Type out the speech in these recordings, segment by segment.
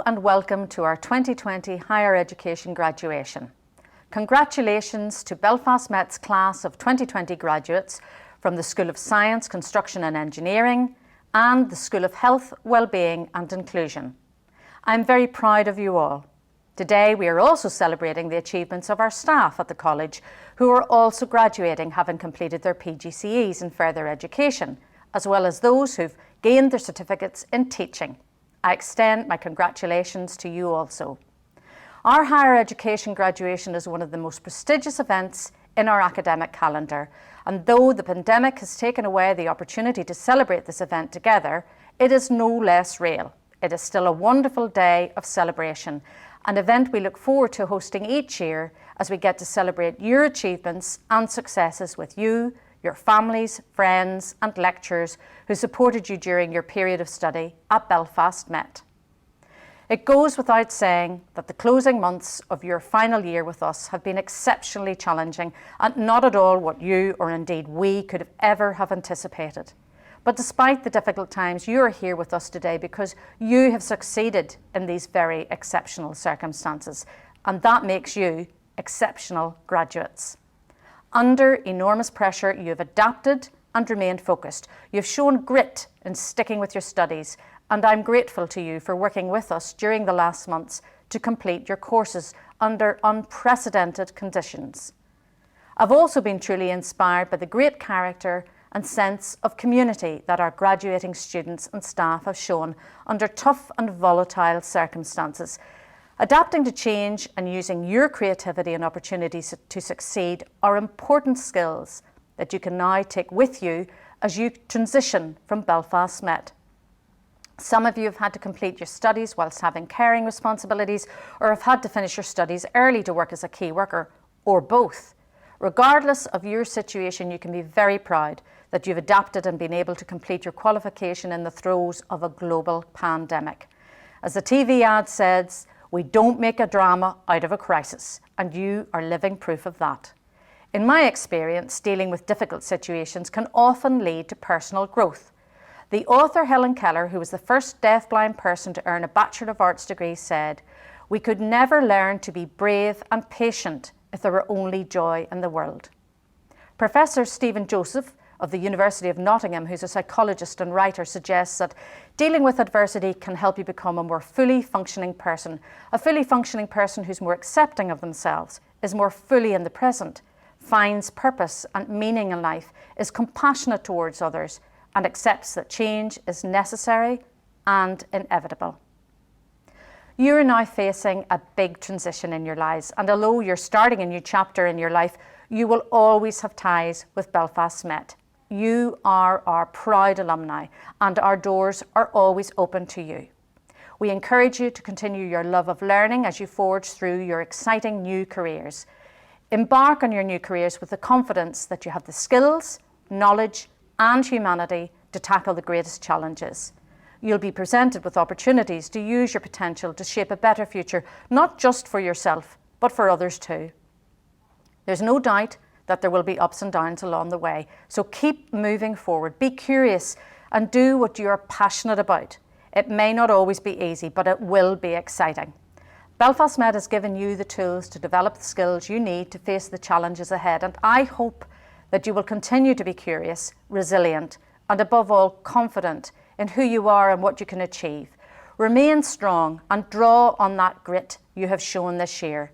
and welcome to our 2020 Higher Education graduation. Congratulations to Belfast Met's class of 2020 graduates from the School of Science, Construction and Engineering and the School of Health, Wellbeing and Inclusion. I'm very proud of you all. Today we are also celebrating the achievements of our staff at the college who are also graduating, having completed their PGCEs in further education, as well as those who've gained their certificates in teaching. I extend my congratulations to you also. Our higher education graduation is one of the most prestigious events in our academic calendar, and though the pandemic has taken away the opportunity to celebrate this event together, it is no less real. It is still a wonderful day of celebration, an event we look forward to hosting each year as we get to celebrate your achievements and successes with you, your families, friends and lecturers who supported you during your period of study at Belfast Met. It goes without saying that the closing months of your final year with us have been exceptionally challenging and not at all what you, or indeed we, could have ever have anticipated. But despite the difficult times, you are here with us today because you have succeeded in these very exceptional circumstances, and that makes you exceptional graduates. Under enormous pressure, you have adapted and remained focused. You've shown grit in sticking with your studies, and I'm grateful to you for working with us during the last months to complete your courses under unprecedented conditions. I've also been truly inspired by the great character and sense of community that our graduating students and staff have shown under tough and volatile circumstances. Adapting to change and using your creativity and opportunities to succeed are important skills that you can now take with you as you transition from Belfast Met. Some of you have had to complete your studies whilst having caring responsibilities, or have had to finish your studies early to work as a key worker, or both. Regardless of your situation, you can be very proud that you've adapted and been able to complete your qualification in the throes of a global pandemic. As the TV ad says, we don't make a drama out of a crisis, and you are living proof of that. In my experience, dealing with difficult situations can often lead to personal growth. The author Helen Keller, who was the first deafblind person to earn a Bachelor of Arts degree, said, "We could never learn to be brave and patient if there were only joy in the world." Professor Stephen Joseph of the University of Nottingham, who's a psychologist and writer, suggests that dealing with adversity can help you become a more fully functioning person. A fully functioning person who's more accepting of themselves, is more fully in the present, finds purpose and meaning in life, is compassionate towards others, and accepts that change is necessary and inevitable. You are now facing a big transition in your lives, and although you're starting a new chapter in your life, you will always have ties with Belfast Met. You are our proud alumni, and our doors are always open to you. We encourage you to continue your love of learning as you forge through your exciting new careers. Embark on your new careers with the confidence that you have the skills, knowledge, and humanity to tackle the greatest challenges. You'll be presented with opportunities to use your potential to shape a better future, not just for yourself, but for others too. There's no doubt that there will be ups and downs along the way, so keep moving forward, be curious, and do what you're passionate about. It may not always be easy, but it will be exciting. Belfast Met has given you the tools to develop the skills you need to face the challenges ahead, and I hope that you will continue to be curious, resilient, and above all, confident in who you are and what you can achieve. Remain strong and draw on that grit you have shown this year.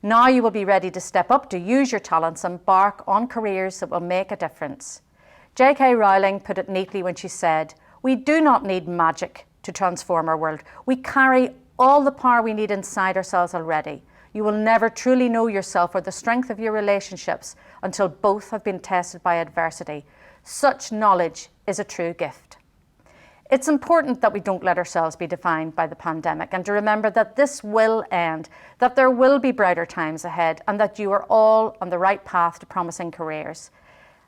Now you will be ready to step up, to use your talents and embark on careers that will make a difference. J.K. Rowling put it neatly when she said, "We do not need magic to transform our world. We carry all the power we need inside ourselves already. You will never truly know yourself or the strength of your relationships until both have been tested by adversity. Such knowledge is a true gift." It's important that we don't let ourselves be defined by the pandemic, and to remember that this will end, that there will be brighter times ahead, and that you are all on the right path to promising careers.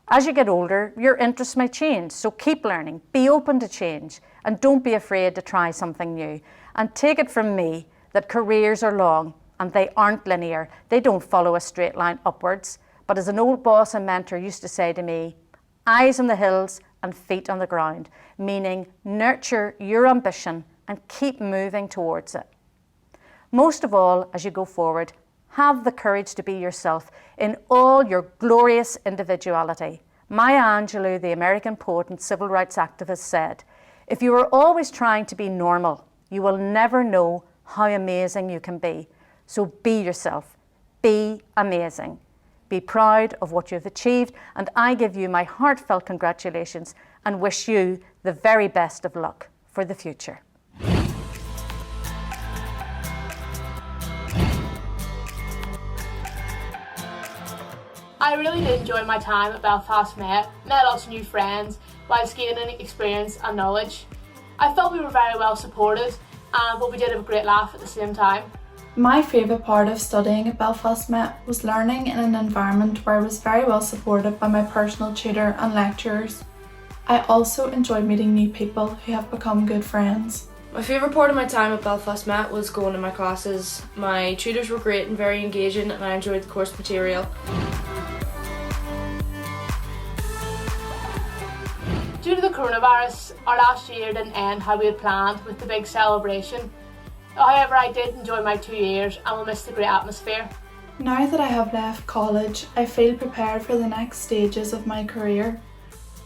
As you get older, your interests may change, so keep learning, be open to change, and don't be afraid to try something new. And take it from me that careers are long and they aren't linear. They don't follow a straight line upwards. But as an old boss and mentor used to say to me, eyes on the hills and feet on the ground, meaning nurture your ambition and keep moving towards it. Most of all, as you go forward, have the courage to be yourself in all your glorious individuality. Maya Angelou, the American poet and civil rights activist, said, "If you are always trying to be normal, you will never know how amazing you can be. So be yourself, be amazing. Be proud of what you've achieved, and I give you my heartfelt congratulations and wish you the very best of luck for the future." I really did enjoy my time at Belfast Met lots of new friends whilst gaining experience and knowledge. I felt we were very well supported, but we did have a great laugh at the same time. My favourite part of studying at Belfast Met was learning in an environment where I was very well supported by my personal tutor and lecturers. I also enjoyed meeting new people who have become good friends. My favourite part of my time at Belfast Met was going to my classes. My tutors were great and very engaging, and I enjoyed the course material. Due to the coronavirus, our last year didn't end how we had planned with the big celebration. However, I did enjoy my 2 years and will miss the great atmosphere. Now that I have left college, I feel prepared for the next stages of my career.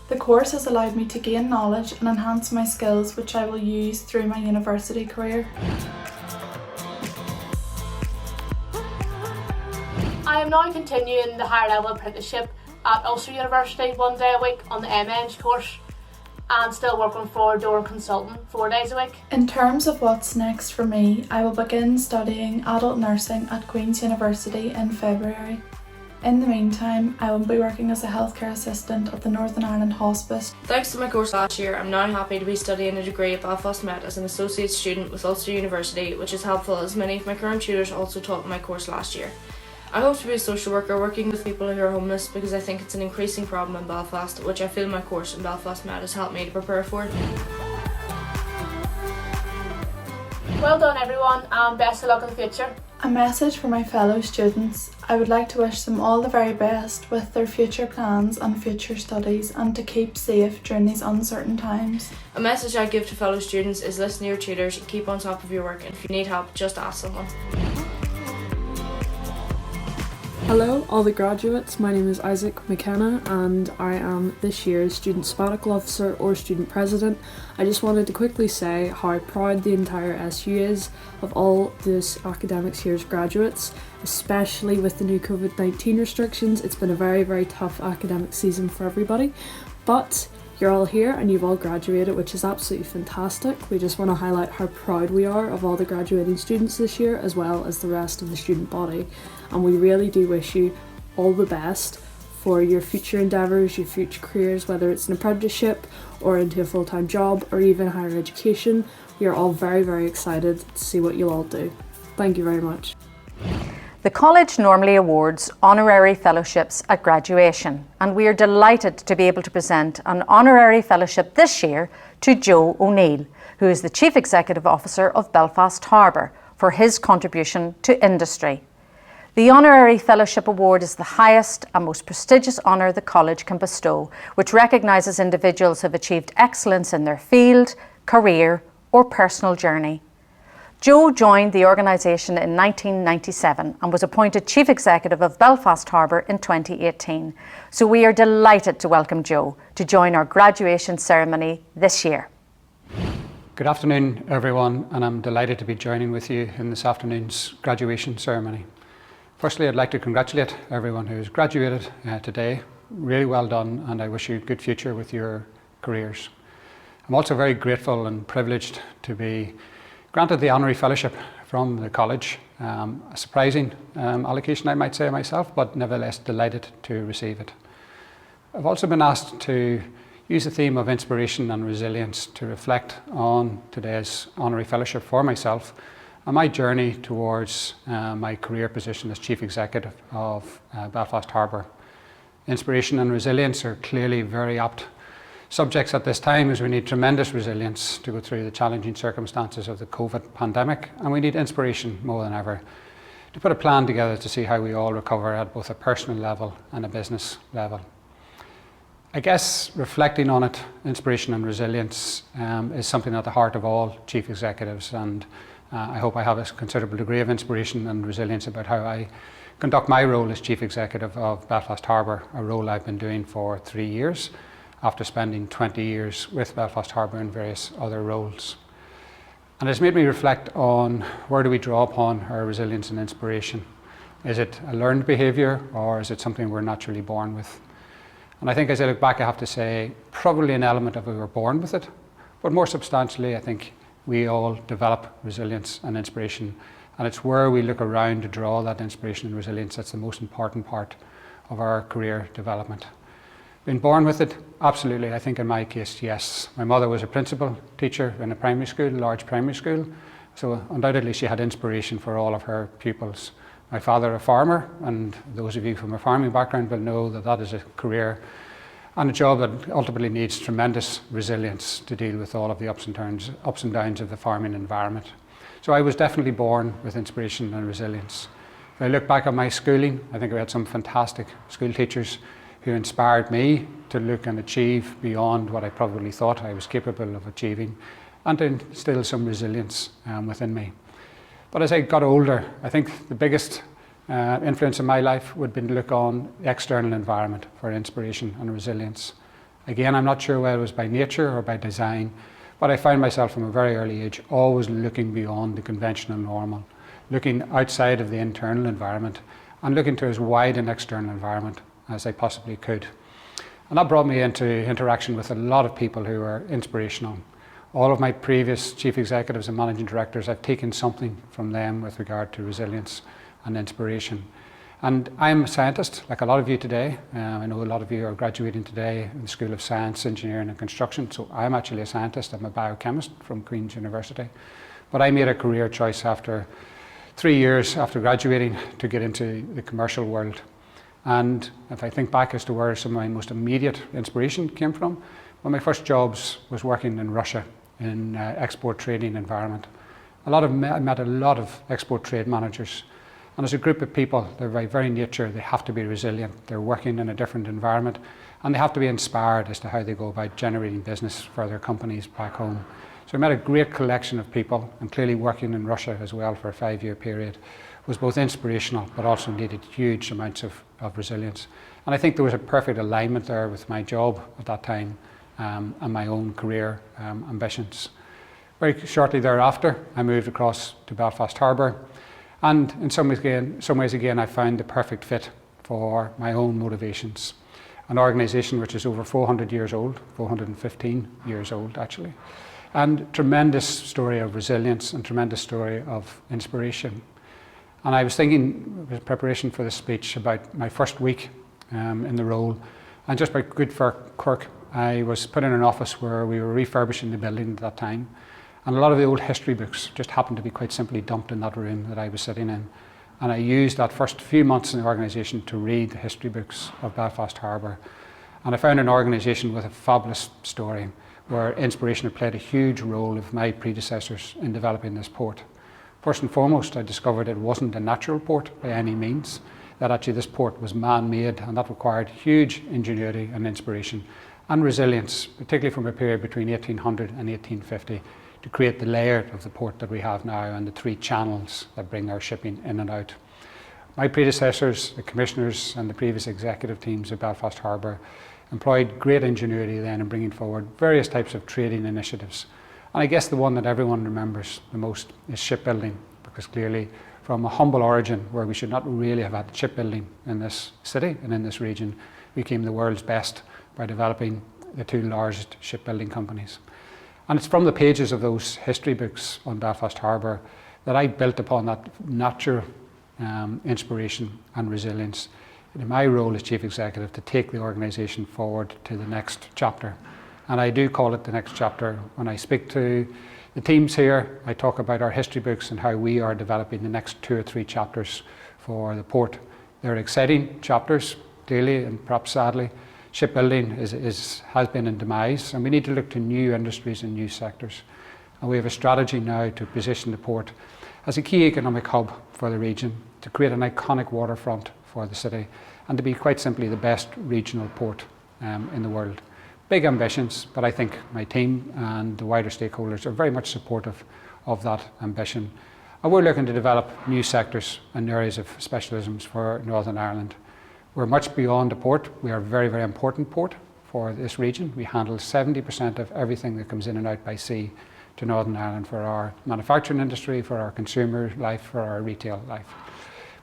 The course has allowed me to gain knowledge and enhance my skills, which I will use through my university career. I am now continuing the higher level apprenticeship at Ulster University 1 day a week on the MEng course, and still working for door consultant 4 days a week. In terms of what's next for me, I will begin studying adult nursing at Queen's University in February. In the meantime, I will be working as a healthcare assistant at the Northern Ireland Hospice. Thanks to my course last year, I'm now happy to be studying a degree at Belfast Met as an associate student with Ulster University, which is helpful as many of my current tutors also taught my course last year. I hope to be a social worker working with people who are homeless, because I think it's an increasing problem in Belfast, which I feel my course in Belfast Met has helped me to prepare for. Well done everyone, and best of luck in the future. A message for my fellow students. I would like to wish them all the very best with their future plans and future studies, and to keep safe during these uncertain times. A message I give to fellow students is listen to your tutors, keep on top of your work, and if you need help, just ask someone. Hello all the graduates, my name is Isaac McKenna and I am this year's Student Sabbatical Officer or Student President. I just wanted to quickly say how proud the entire SU is of all this academic year's graduates, especially with the new COVID-19 restrictions. It's been a very tough academic season for everybody, but you're all here and you've all graduated, which is absolutely fantastic. We just want to highlight how proud we are of all the graduating students this year, as well as the rest of the student body. And we really do wish you all the best for your future endeavours, your future careers, whether it's an apprenticeship or into a full-time job or even higher education. We are all very excited to see what you'll all do. Thank you very much. The college normally awards honorary fellowships at graduation, and we are delighted to be able to present an honorary fellowship this year to Joe O'Neill, who is the Chief Executive Officer of Belfast Harbour, for his contribution to industry. The Honorary Fellowship Award is the highest and most prestigious honour the college can bestow, which recognises individuals who have achieved excellence in their field, career or personal journey. Joe joined the organisation in 1997 and was appointed Chief Executive of Belfast Harbour in 2018. So we are delighted to welcome Joe to join our graduation ceremony this year. Good afternoon everyone, and I'm delighted to be joining with you in this afternoon's graduation ceremony. Firstly, I'd like to congratulate everyone who's graduated today. Really well done, and I wish you a good future with your careers. I'm also very grateful and privileged to be granted the honorary fellowship from the college. A surprising allocation, I might say myself, but nevertheless delighted to receive it. I've also been asked to use the theme of inspiration and resilience to reflect on today's honorary fellowship for myself and my journey towards my career position as Chief Executive of Belfast Harbour. Inspiration and resilience are clearly very apt subjects at this time, as we need tremendous resilience to go through the challenging circumstances of the COVID pandemic, and we need inspiration more than ever to put a plan together to see how we all recover at both a personal level and a business level. I guess reflecting on it, inspiration and resilience is something at the heart of all chief executives, and I hope I have a considerable degree of inspiration and resilience about how I conduct my role as Chief Executive of Belfast Harbour, a role I've been doing for 3 years after spending 20 years with Belfast Harbour in various other roles. And it's made me reflect on where do we draw upon our resilience and inspiration. Is it a learned behaviour, or is it something we're naturally born with? And I think as I look back, I have to say probably an element of we were born with it, but more substantially I think we all develop resilience and inspiration, and it's where we look around to draw that inspiration and resilience that's the most important part of our career development. Been born with it? Absolutely. I think in my case, yes. My mother was a principal teacher in a primary school, a large primary school, so undoubtedly she had inspiration for all of her pupils. My father, a farmer, and those of you from a farming background will know that that is a career and a job that ultimately needs tremendous resilience to deal with all of the ups and downs of the farming environment. So I was definitely born with inspiration and resilience. If I look back at my schooling, I think we had some fantastic school teachers who inspired me to look and achieve beyond what I probably thought I was capable of achieving, and to instill some resilience within me. But as I got older, I think the biggest influence in my life would be to look on the external environment for inspiration and resilience. Again, I'm not sure whether it was by nature or by design, but I found myself from a very early age always looking beyond the conventional normal, looking outside of the internal environment and looking to as wide an external environment as I possibly could. And that brought me into interaction with a lot of people who were inspirational. All of my previous chief executives and managing directors, I've taken something from them with regard to resilience and inspiration. And I'm a scientist, like a lot of you today. I know a lot of you are graduating today in the School of Science, Engineering and Construction, so I'm actually a scientist. I'm a biochemist from Queen's University. But I made a career choice after 3 years after graduating to get into the commercial world. And if I think back as to where some of my most immediate inspiration came from, one of my first jobs was working in Russia in export trading environment. I met a lot of export trade managers, and as a group of people, they're by very nature, they have to be resilient. They're working in a different environment, and they have to be inspired as to how they go about generating business for their companies back home. So I met a great collection of people, and clearly working in Russia as well for a 5-year period was both inspirational but also needed huge amounts of resilience. And I think there was a perfect alignment there with my job at that time and my own career ambitions. Very shortly thereafter, I moved across to Belfast Harbour, and in some ways again I found the perfect fit for my own motivations. An organisation which is over 400 years old, 415 years old actually, and tremendous story of resilience and tremendous story of inspiration. And I was thinking, in preparation for this speech, about my first week in the role, and just by good quirk, I was put in an office where we were refurbishing the building at that time, and a lot of the old history books just happened to be quite simply dumped in that room that I was sitting in. And I used that first few months in the organisation to read the history books of Belfast Harbour. And I found an organisation with a fabulous story where inspiration had played a huge role of my predecessors in developing this port. First and foremost, I discovered it wasn't a natural port by any means, that actually this port was man-made, and that required huge ingenuity and inspiration and resilience, particularly from a period between 1800 and 1850, to create the layout of the port that we have now and the 3 channels that bring our shipping in and out. My predecessors, the commissioners and the previous executive teams of Belfast Harbour employed great ingenuity then in bringing forward various types of trading initiatives. And I guess the one that everyone remembers the most is shipbuilding, because clearly from a humble origin where we should not really have had shipbuilding in this city and in this region, we became the world's best by developing the 2 largest shipbuilding companies. And it's from the pages of those history books on Belfast Harbour that I built upon that natural inspiration and resilience in my role as Chief Executive to take the organisation forward to the next chapter. And I do call it the next chapter. When I speak to the teams here, I talk about our history books and how we are developing the next 2 or 3 chapters for the port. They're exciting chapters, clearly, and perhaps sadly. Shipbuilding has been in demise, and we need to look to new industries and new sectors. And we have a strategy now to position the port as a key economic hub for the region, to create an iconic waterfront for the city, and to be quite simply the best regional port in the world. Big ambitions, but I think my team and the wider stakeholders are very much supportive of that ambition. And we're looking to develop new sectors and areas of specialisms for Northern Ireland. We're much beyond a port. We are a very, very important port for this region. We handle 70% of everything that comes in and out by sea to Northern Ireland for our manufacturing industry, for our consumer life, for our retail life.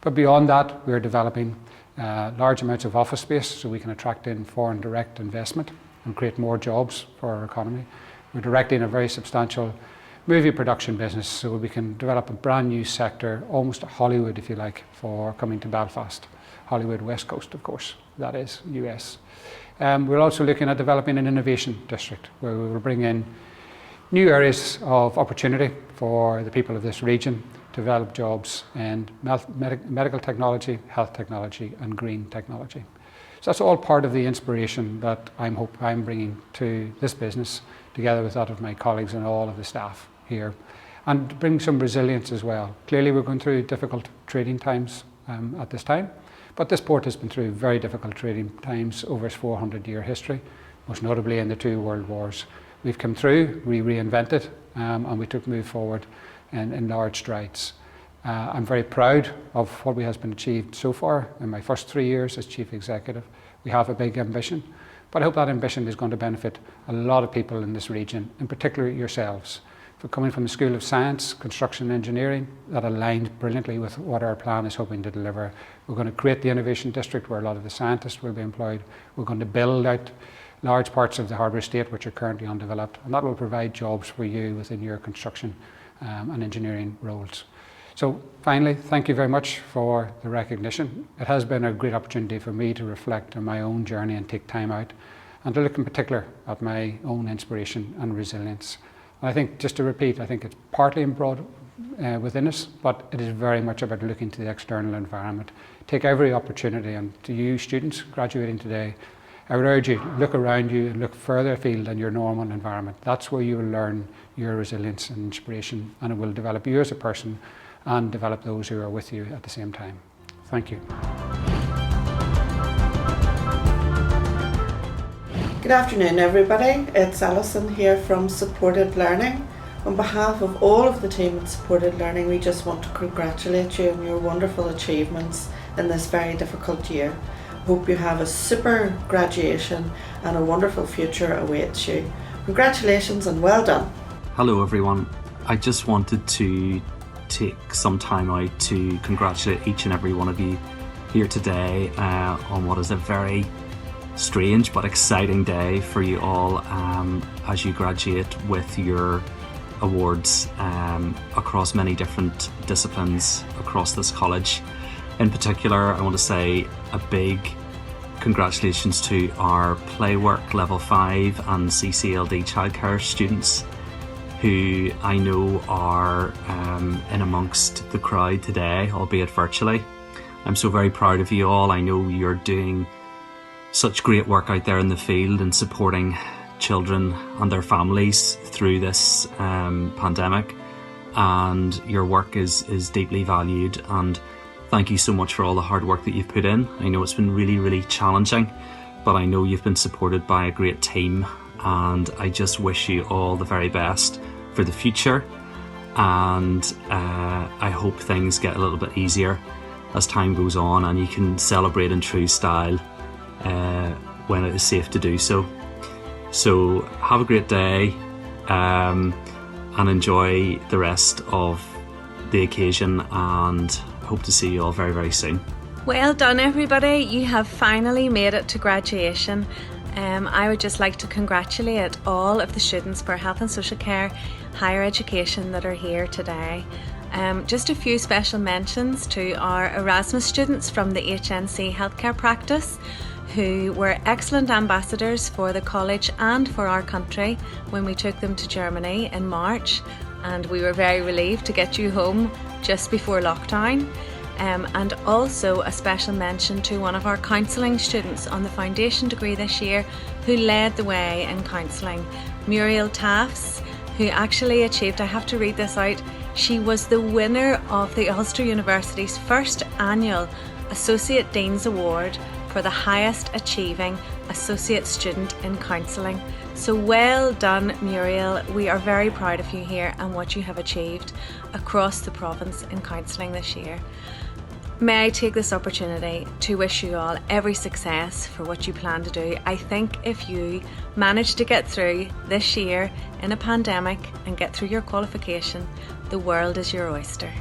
But beyond that, we're developing large amounts of office space so we can attract in foreign direct investment and create more jobs for our economy. We're directing a very substantial movie production business so we can develop a brand new sector, almost a Hollywood if you like, for coming to Belfast. Hollywood West Coast, of course, that is, US. We're also looking at developing an innovation district where we will bring in new areas of opportunity for the people of this region to develop jobs in medical technology, health technology and green technology. So that's all part of the inspiration that I'm bringing to this business together with that of my colleagues and all of the staff here, and to bring some resilience as well. Clearly we're going through difficult trading times at this time, but this port has been through very difficult trading times over its 400-year history, most notably in the 2 world wars. We've come through, we reinvented, and we took move forward in large strides. I'm very proud of what has been achieved so far in my first 3 years as Chief Executive. We have a big ambition, but I hope that ambition is going to benefit a lot of people in this region, in particular yourselves. For coming from the School of Science, Construction and Engineering, that aligned brilliantly with what our plan is hoping to deliver. We're going to create the Innovation District where a lot of the scientists will be employed. We're going to build out large parts of the harbour estate which are currently undeveloped, and that will provide jobs for you within your construction and engineering roles. So finally, thank you very much for the recognition. It has been a great opportunity for me to reflect on my own journey and take time out and to look in particular at my own inspiration and resilience. And I think, just to repeat, I think it's partly embroiled within us, but it is very much about looking to the external environment. Take every opportunity, and to you students graduating today, I would urge you, look around you and look further afield than your normal environment. That's where you will learn your resilience and inspiration, and it will develop you as a person and develop those who are with you at the same time. Thank you. Good afternoon everybody, it's Alison here from Supported Learning. On behalf of all of the team at Supported Learning, we just want to congratulate you on your wonderful achievements in this very difficult year. Hope you have a super graduation and a wonderful future awaits you. Congratulations and well done. Hello everyone, I just wanted to take some time out to congratulate each and every one of you here today on what is a very strange but exciting day for you all as you graduate with your awards across many different disciplines across this college. In particular, I want to say a big congratulations to our Playwork Level 5 and CCLD childcare students who I know are in amongst the crowd today, albeit virtually. I'm so very proud of you all. I know you're doing such great work out there in the field and supporting children and their families through this pandemic, and your work is deeply valued, and thank you so much for all the hard work that you've put in. I know it's been really, really challenging, but I know you've been supported by a great team, and I just wish you all the very best for the future, and I hope things get a little bit easier as time goes on and you can celebrate in true style when it is safe to do so. So have a great day and enjoy the rest of the occasion, and hope to see you all very, very soon. Well done everybody, you have finally made it to graduation. I would just like to congratulate all of the students for Health and Social Care Higher Education that are here today. Just a few special mentions to our Erasmus students from the HNC Healthcare Practice, who were excellent ambassadors for the college and for our country when we took them to Germany in March, and we were very relieved to get you home just before lockdown. And also a special mention to one of our counselling students on the foundation degree this year who led the way in counselling, Muriel Tafts, who actually achieved, I have to read this out, she was the winner of the Ulster University's first annual Associate Dean's Award for the highest achieving Associate Student in Counselling. So well done, Muriel. We are very proud of you here and what you have achieved across the province in counselling this year. May I take this opportunity to wish you all every success for what you plan to do. I think if you manage to get through this year in a pandemic and get through your qualification, the world is your oyster.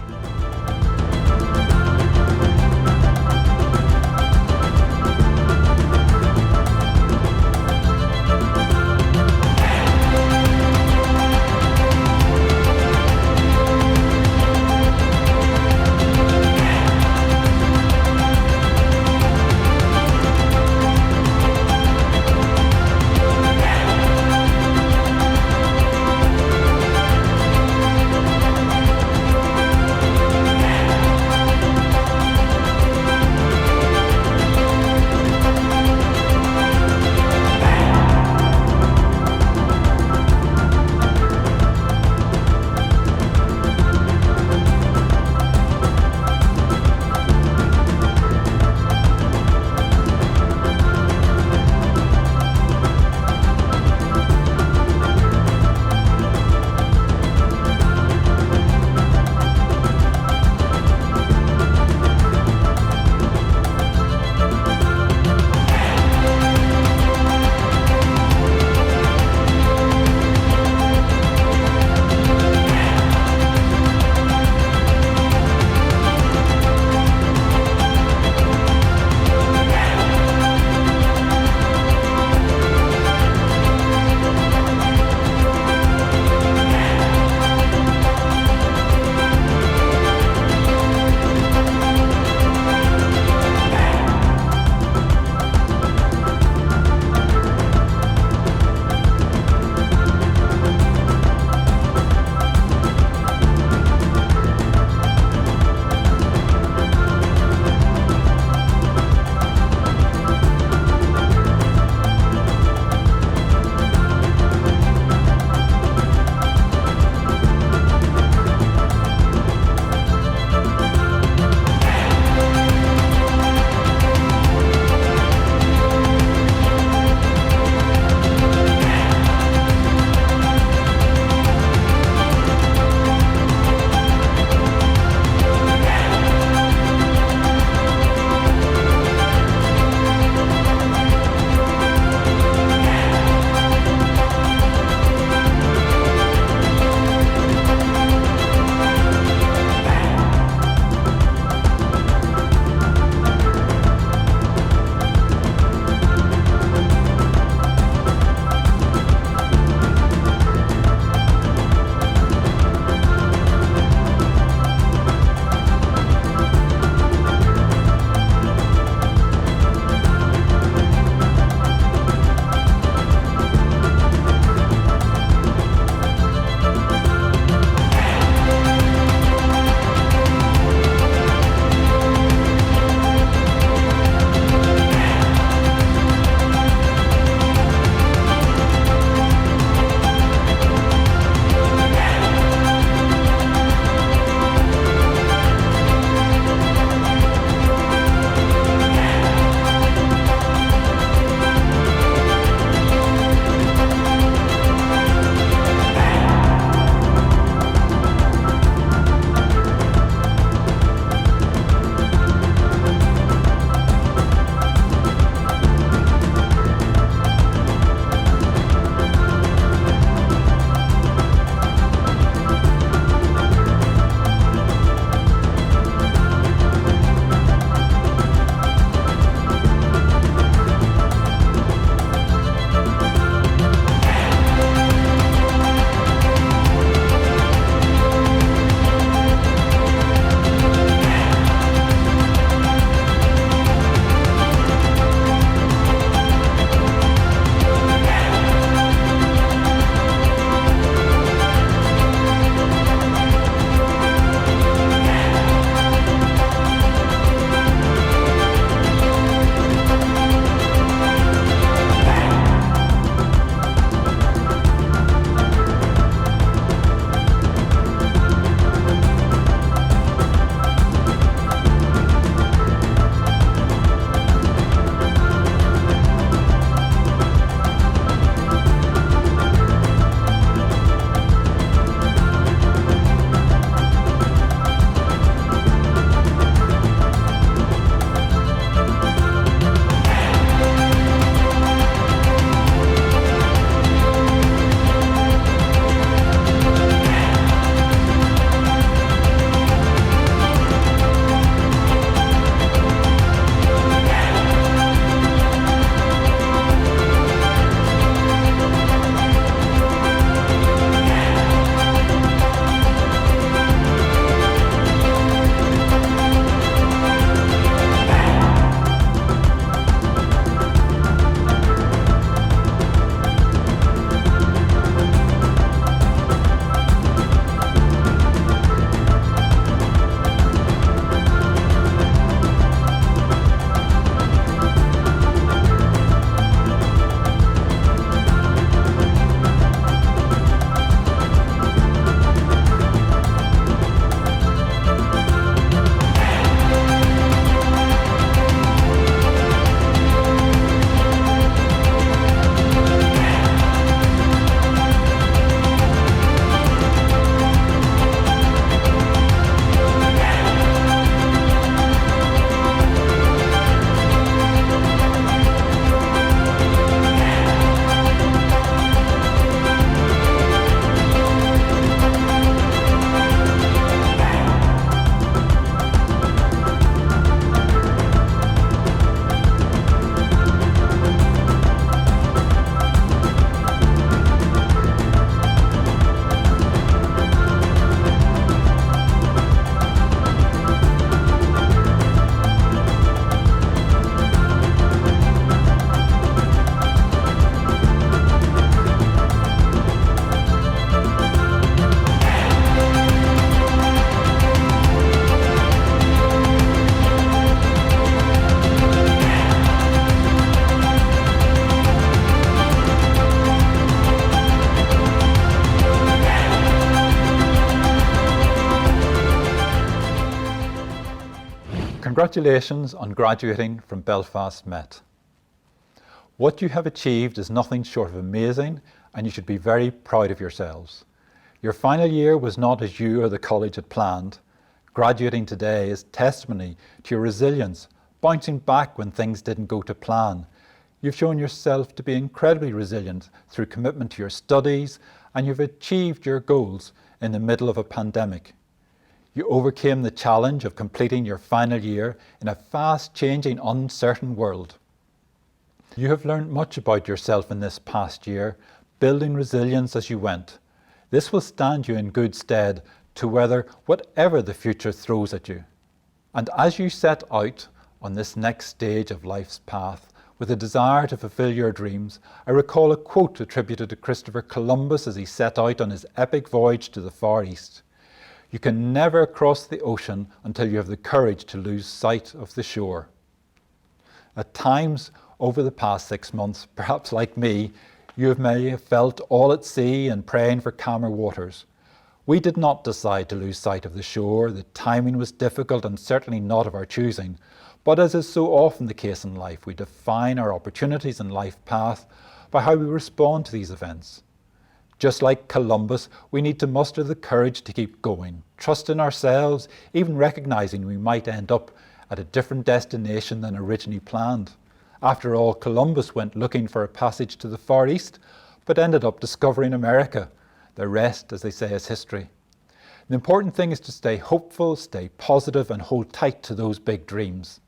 Congratulations on graduating from Belfast Met. What you have achieved is nothing short of amazing, and you should be very proud of yourselves. Your final year was not as you or the college had planned. Graduating today is testimony to your resilience, bouncing back when things didn't go to plan. You've shown yourself to be incredibly resilient through commitment to your studies, and you've achieved your goals in the middle of a pandemic. You overcame the challenge of completing your final year in a fast-changing, uncertain world. You have learned much about yourself in this past year, building resilience as you went. This will stand you in good stead to weather whatever the future throws at you. And as you set out on this next stage of life's path, with a desire to fulfill your dreams, I recall a quote attributed to Christopher Columbus as he set out on his epic voyage to the Far East. You can never cross the ocean until you have the courage to lose sight of the shore. At times over the past 6 months, perhaps like me, you may have felt all at sea and praying for calmer waters. We did not decide to lose sight of the shore. The timing was difficult and certainly not of our choosing. But as is so often the case in life, we define our opportunities and life path by how we respond to these events. Just like Columbus, we need to muster the courage to keep going, trust in ourselves, even recognizing we might end up at a different destination than originally planned. After all, Columbus went looking for a passage to the Far East, but ended up discovering America. The rest, as they say, is history. The important thing is to stay hopeful, stay positive, and hold tight to those big dreams.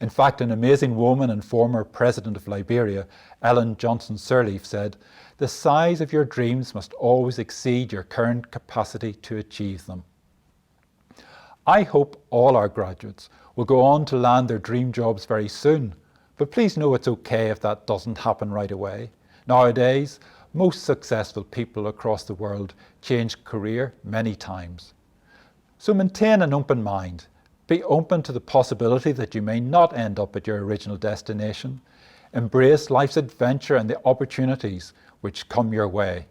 In fact, an amazing woman and former president of Liberia, Ellen Johnson Sirleaf, said, "The size of your dreams must always exceed your current capacity to achieve them." I hope all our graduates will go on to land their dream jobs very soon, but please know it's okay if that doesn't happen right away. Nowadays, most successful people across the world change career many times. So maintain an open mind. Be open to the possibility that you may not end up at your original destination. Embrace life's adventure and the opportunities which come your way.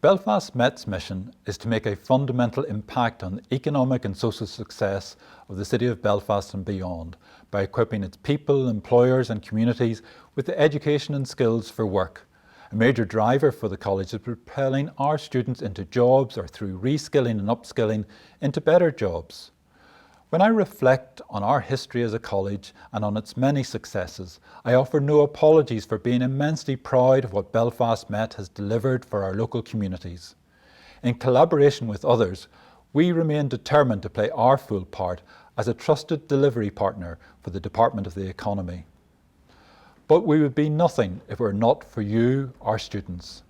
Belfast Met's mission is to make a fundamental impact on the economic and social success of the city of Belfast and beyond by equipping its people, employers and communities with the education and skills for work. A major driver for the college is propelling our students into jobs or through reskilling and upskilling into better jobs. When I reflect on our history as a college and on its many successes, I offer no apologies for being immensely proud of what Belfast Met has delivered for our local communities. In collaboration with others, we remain determined to play our full part as a trusted delivery partner for the Department of the Economy. But we would be nothing if it were not for you, our students.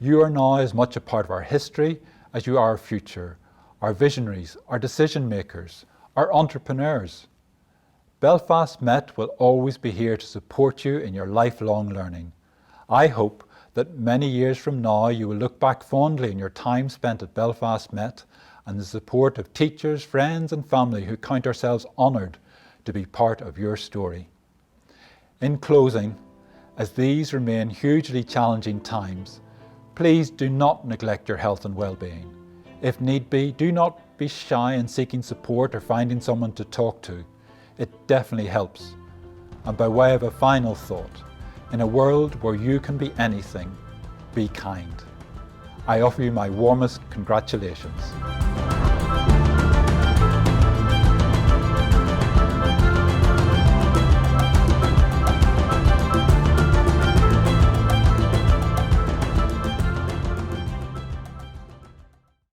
You are now as much a part of our history as you are our future, our visionaries, our decision makers, our entrepreneurs. Belfast Met will always be here to support you in your lifelong learning. I hope that many years from now you will look back fondly on your time spent at Belfast Met and the support of teachers, friends and family who count ourselves honoured to be part of your story. In closing, as these remain hugely challenging times, please do not neglect your health and well-being. If need be, do not be shy in seeking support or finding someone to talk to. It definitely helps. And by way of a final thought, in a world where you can be anything, be kind. I offer you my warmest congratulations.